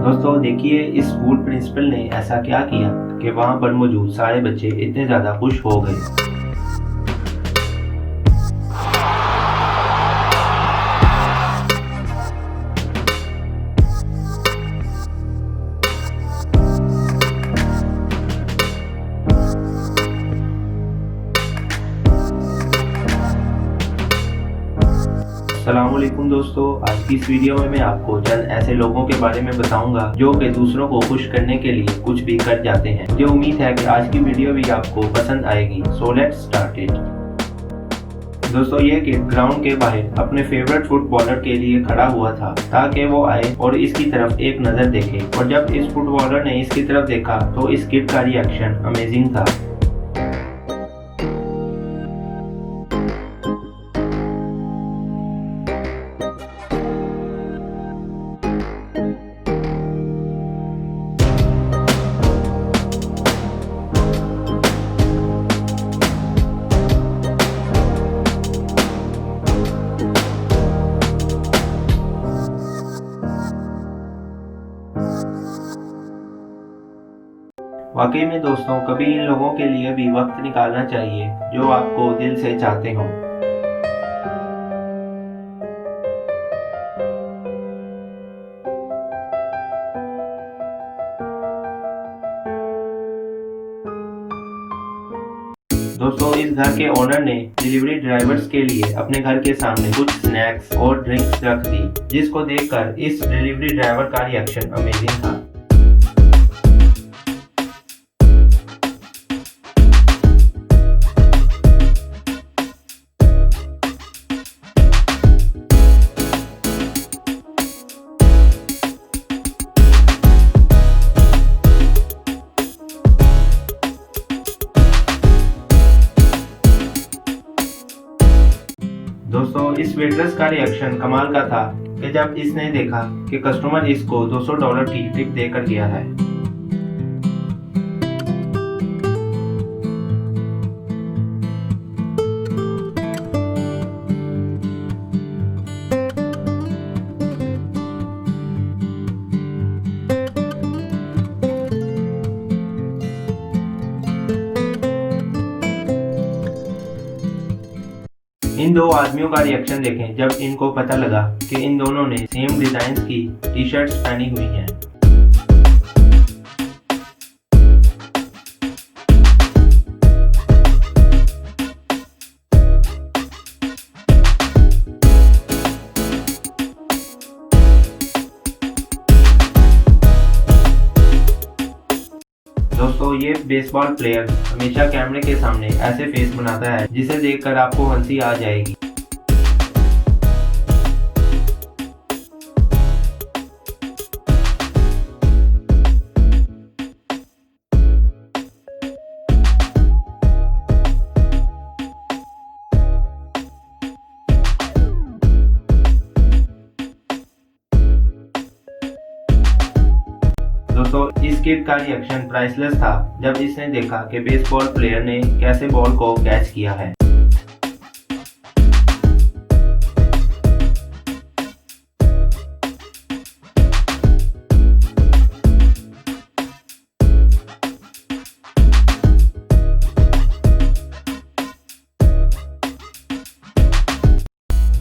दोस्तों देखिए, इस स्कूल प्रिंसिपल ने ऐसा क्या किया कि वहां पर मौजूद सारे बच्चे इतने ज़्यादा खुश हो गए। अस्सलामुअलैकुम दोस्तों, आज की इस वीडियो में मैं आपको चंद ऐसे लोगों के बारे में बताऊंगा जो कि दूसरों को खुश करने के लिए कुछ भी कर जाते हैं। मुझे उम्मीद है कि आज की वीडियो भी आपको पसंद आएगी। So let's start it. दोस्तों ये किड ग्राउंड के बाहर अपने फेवरेट फुटबॉलर के लिए खड़ा हुआ था ताकि वो आए और इसकी तरफ एक नज़र देखे। और जब इस फुटबॉलर ने इसकी तरफ देखा तो इस किड का रिएक्शन अमेजिंग था। वाकई में दोस्तों, कभी इन लोगों के लिए भी वक्त निकालना चाहिए जो आपको दिल से चाहते हों। दोस्तों इस घर के ओनर ने डिलीवरी ड्राइवर्स के लिए अपने घर के सामने कुछ स्नैक्स और ड्रिंक्स रख दी, जिसको देखकर इस डिलीवरी ड्राइवर का रिएक्शन अमेजिंग था। दोस्तों इस वेट्रेस का रिएक्शन कमाल का था कि जब इसने देखा कि कस्टमर इसको $200 की टिप देकर गया है। इन दो आदमियों का रिएक्शन देखें जब इनको पता लगा कि इन दोनों ने सेम डिजाइन की टी शर्ट्स पहनी हुई हैं। दोस्तों ये बेसबॉल प्लेयर हमेशा कैमरे के सामने ऐसे फेस बनाता है जिसे देखकर आपको हंसी आ जाएगी। दोस्तों इस किड का रिएक्शन प्राइसलेस था जब इसने देखा कि बेसबॉल प्लेयर ने कैसे बॉल को कैच किया है।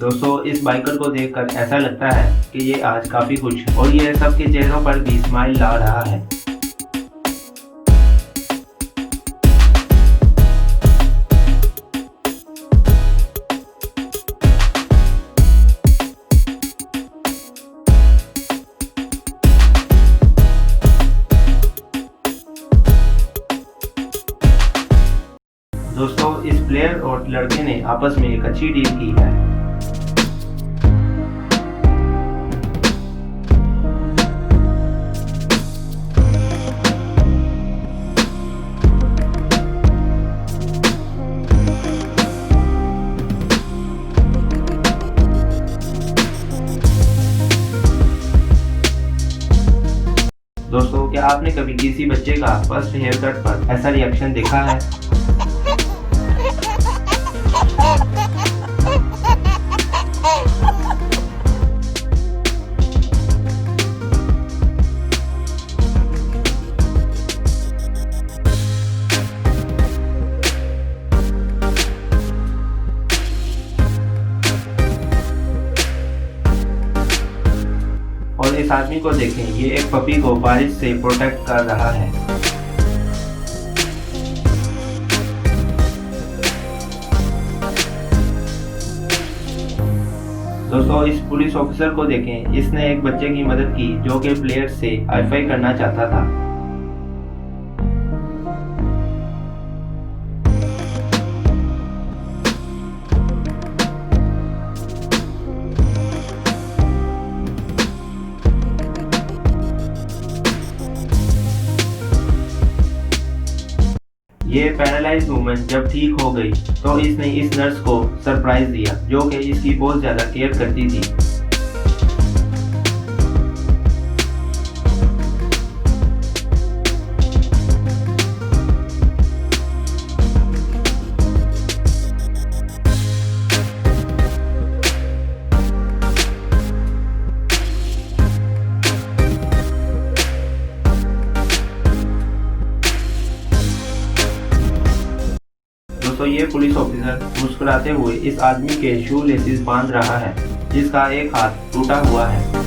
दोस्तों इस बाइकर को देखकर ऐसा लगता है कि ये आज काफी खुश और ये सबके चेहरों पर भी स्माइल ला रहा है। दोस्तों इस प्लेयर और लड़के ने आपस में एक अच्छी डील की है। दोस्तों क्या आपने कभी किसी बच्चे का फर्स्ट हेयर कट पर ऐसा रिएक्शन देखा है? को देखें, ये एक पपी को बारिश से प्रोटेक्ट कर रहा है। दोस्तों इस पुलिस ऑफिसर को देखें, इसने एक बच्चे की मदद की जो कि प्लेयर से हाईफाई करना चाहता था। ये पैरालाइज वुमन जब ठीक हो गई तो इसने इस नर्स को सरप्राइज दिया जो कि इसकी बहुत ज़्यादा केयर करती थी। दोस्तों ये पुलिस ऑफिसर मुस्कुराते हुए इस आदमी के शू लेसिस बांध रहा है जिसका एक हाथ टूटा हुआ है।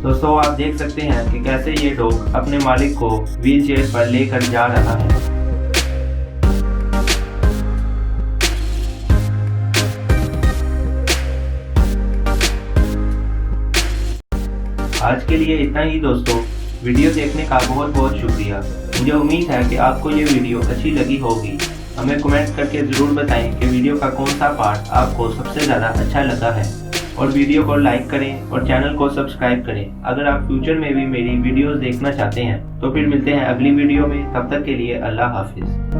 दोस्तों आप देख सकते हैं कि कैसे ये डॉग अपने मालिक को व्हील चेयर पर लेकर जा रहा है। आज के लिए इतना ही दोस्तों, वीडियो देखने का बहुत बहुत शुक्रिया। मुझे उम्मीद है कि आपको ये वीडियो अच्छी लगी होगी। हमें कमेंट करके ज़रूर बताएं कि वीडियो का कौन सा पार्ट आपको सबसे ज़्यादा अच्छा लगा है, और वीडियो को लाइक करें और चैनल को सब्सक्राइब करें। अगर आप फ्यूचर में भी मेरी वीडियोस देखना चाहते हैं तो फिर मिलते हैं अगली वीडियो में। तब तक के लिए अल्लाह हाफिज़।